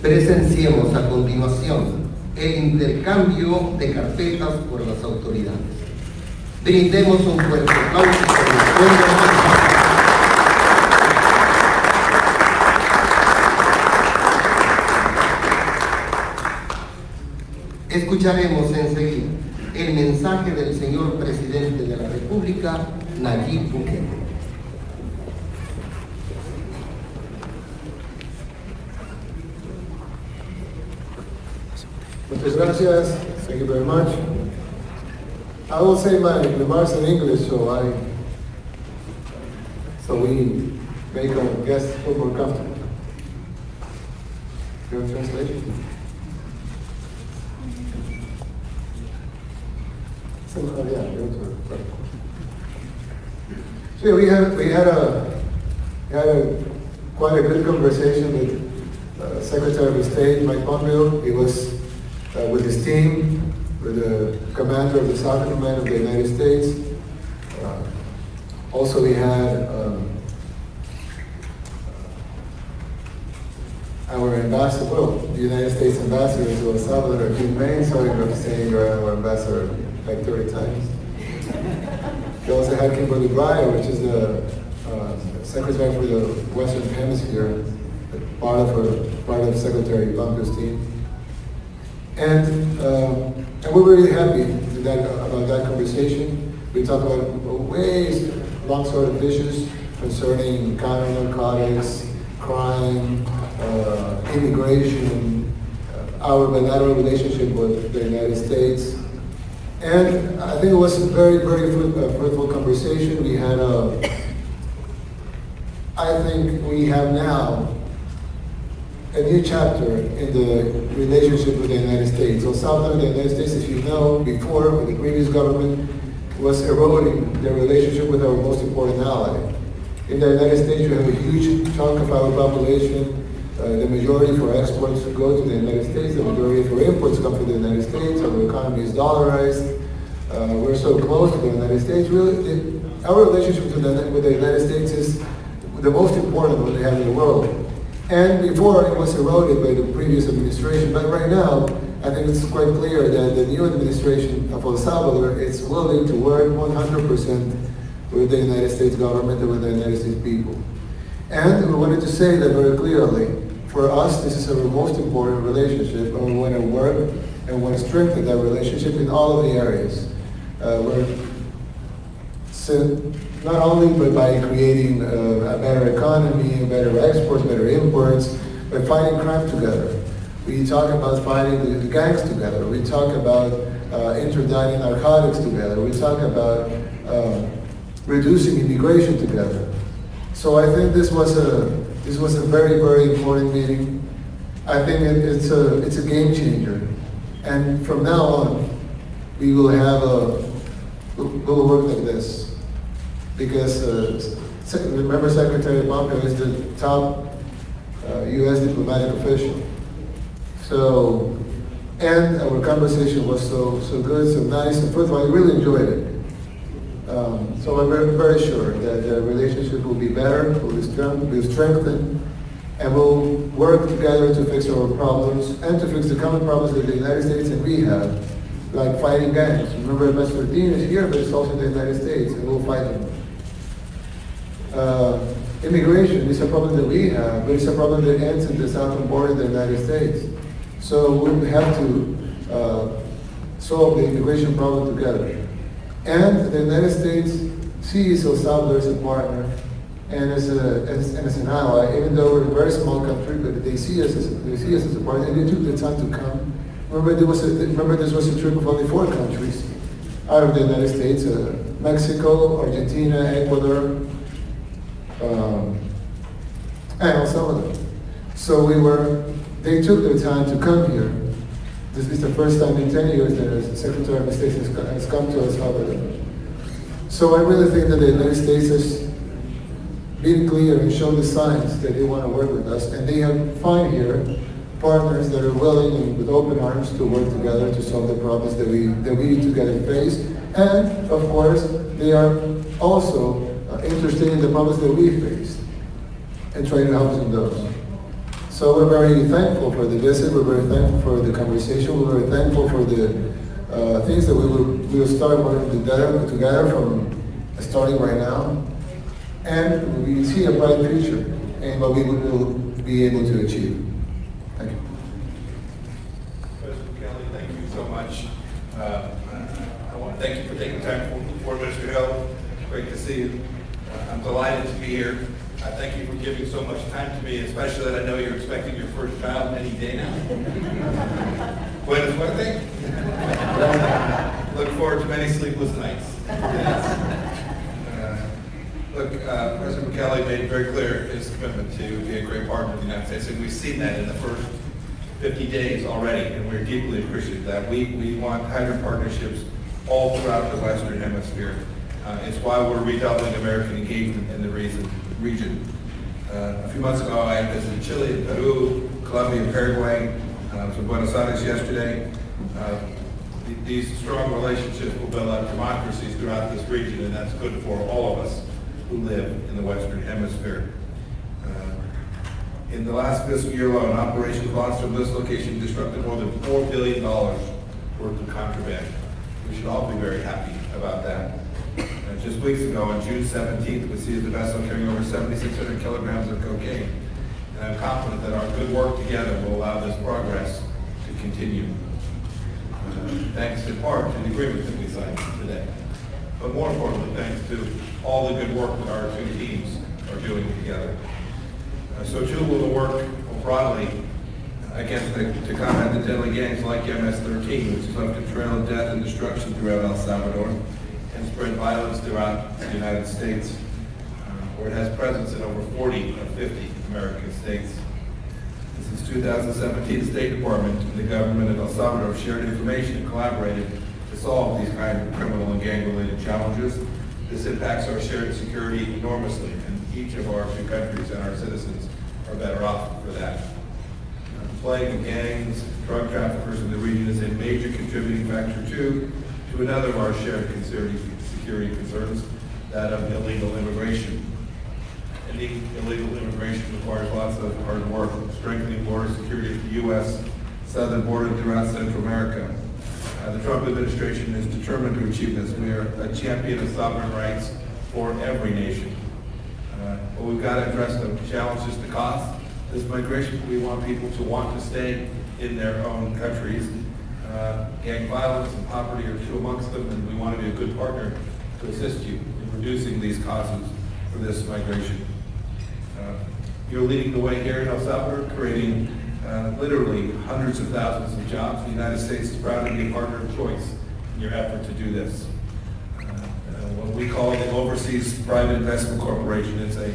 Presenciemos a continuación el intercambio de carpetas por las autoridades. Brindemos un fuerte aplauso por el pueblo. Escucharemos enseguida el mensaje del señor presidente de la República, Nayib Bukele. Muchas gracias. Thank you very much. I will say my remarks in English so we make our guests feel more comfortable. Your translation? So we had quite a good conversation with Secretary of State Mike Pompeo. He was with his team, with the commander of the Southern Command of the United States. Also we had our ambassador, well, the United States ambassador to El Salvador, Jim Maine, sorry for saying our ambassador like 30 times. We also had Kimberly Breyer, which is the secretary for the Western Hemisphere, part of Secretary Pompeo's team. And we're really happy about that conversation. We talked about long sort of issues concerning counter narcotics, crime, immigration, our bilateral relationship with the United States. And I think it was a very, very fruitful conversation. We had I think we have now a new chapter in the relationship with the United States. El Salvador, the United States, as you know, before, with the previous government, was eroding the relationship with our most important ally. In the United States, you have a huge chunk of our population. The majority for exports go to the United States. The majority for imports come from the United States. Our economy is dollarized. We're so close to the United States. Really, our relationship with the United States is the most important one they have in the world. And before, it was eroded by the previous administration. But right now, I think it's quite clear that the new administration of El Salvador is willing to work 100% with the United States government and with the United States people. And we wanted to say that very clearly. For us, this is our most important relationship, and we want to work and want to strengthen that relationship in all of the areas. Not only by creating a better economy, better exports, better imports, but fighting crime together. We talk about fighting the gangs together. We talk about interdicting narcotics together. We talk about reducing immigration together. So I think this was a very, very important meeting. I think it's a game changer. And from now on, we will we'll work like this. Because remember, Secretary Pompeo is the top U.S. diplomatic official. So, and our conversation was so good, so nice, and first of all, I really enjoyed it. So I'm very, very sure that the relationship will be better, will be strengthened, and we'll work together to fix our problems and to fix the common problems that the United States and we have, like fighting gangs. Remember, Ambassador Dean is here, but it's also in the United States, and we'll fight them. Immigration is a problem that we have, but it's a problem that ends in the southern border of the United States. So we have to solve the immigration problem together. And the United States sees El Salvador as a partner and as an ally, even though we're a very small country, but they see us as a partner, and they took the time to come. Remember, this was a trip of only 4 countries out of the United States: Mexico, Argentina, Ecuador, and El Salvador. So they took their time to come here. This is the first time in 10 years that a Secretary of State has come to El Salvador. So I really think that the United States has been clear and shown the signs that they want to work with us, and they have found here partners that are willing and with open arms to work together to solve the problems that we together face. And of course, they are also interested in the problems that we face and trying to help us in those. So we're very thankful for the visit, we're very thankful for the conversation, we're very thankful for the things that we will start working together from starting right now. And we see a bright future in what we will be able to achieve. Thank you. President Bukele, thank you so much. I want to thank you for taking time for Mr. Hill. Great to see you. I'm delighted to be here. I thank you for giving so much time to me, especially that I know you're expecting your first child any day now. Buena suerte. Look forward to many sleepless nights. President Bukele made very clear his commitment to be a great partner of the United States, and we've seen that in the first 50 days already, and we're deeply appreciative of that. We want tighter partnerships all throughout the Western Hemisphere. It's why we're redoubling American engagement in the region. A few months ago, I visited Chile, Peru, Colombia, Paraguay. I was in Buenos Aires yesterday. These strong relationships will build up democracies throughout this region, and that's good for all of us who live in the Western Hemisphere. In the last fiscal year alone, operations launched from this location disrupted more than $4 billion worth of contraband. We should all be very happy about that. Just weeks ago, on June 17th, we seized a vessel carrying over 7,600 kilograms of cocaine. And I'm confident that our good work together will allow this progress to continue. Thanks in part to the agreement that we signed today. But more importantly, thanks to all the good work that our two teams are doing together. So too will the work broadly against to combat the deadly gangs like MS-13, which has left a trail of death and destruction throughout El Salvador and spread violence throughout the United States, where it has presence in over 40 of 50 American states. Since 2017, the State Department and the government of El Salvador shared information and collaborated to solve these kinds of criminal and gang-related challenges. This impacts our shared security enormously, and each of our two countries and our citizens are better off for that. The plague of gangs, drug traffickers in the region is a major contributing factor to another of our shared security concerns, that of illegal immigration. Ending illegal immigration requires lots of hard work, strengthening border security at the U.S. southern border throughout Central America. The Trump administration is determined to achieve this. We are a champion of sovereign rights for every nation. But we've got to address the challenges to cost this migration. We want people to want to stay in their own countries. Gang violence and poverty are two amongst them, and we want to be a good partner to assist you in reducing these causes for this migration. You're leading the way here in El Salvador, creating literally hundreds of thousands of jobs. The United States is proud to be a partner of choice in your effort to do this. What we call the Overseas Private Investment Corporation is a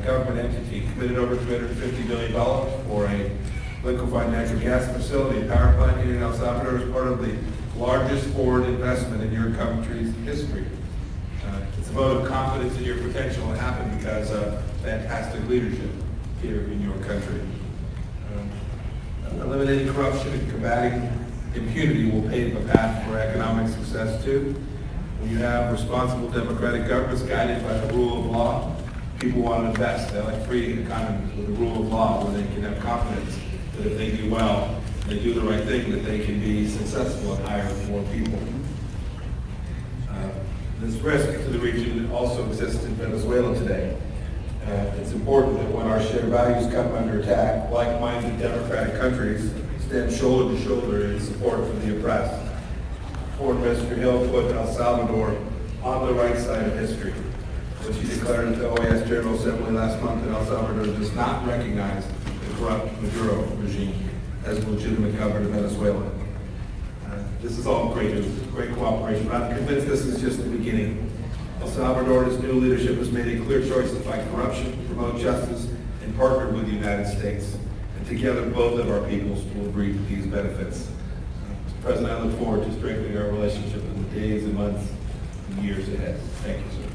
government entity committed over $250 billion for a liquefied natural gas facility and power plant here in El Salvador as part of the largest foreign investment in your country's history. It's a vote of confidence in your potential and happened because of fantastic leadership here in your country. Eliminating corruption and combating impunity will pave a path for economic success too. When you have responsible democratic governments guided by the rule of law, people want to invest. They like free economies with the rule of law where they can have confidence that if they do well, they do the right thing, that they can be successful and hire more people. This risk to the region also exists in Venezuela today. It's important that when our shared values come under attack, like-minded democratic countries stand shoulder to shoulder in support for the oppressed. Foreign Minister Hill put El Salvador on the right side of history. When she declared at the OAS General Assembly last month that El Salvador does not recognize the corrupt Maduro regime as a legitimate government of Venezuela. This is all great news, great cooperation, but I'm convinced this is just the beginning. El Salvador and its new leadership has made a clear choice to fight corruption, promote justice, and partner with the United States. And together, both of our peoples will reap these benefits. Mr. President, I look forward to strengthening our relationship in the days and months and years ahead. Thank you, sir.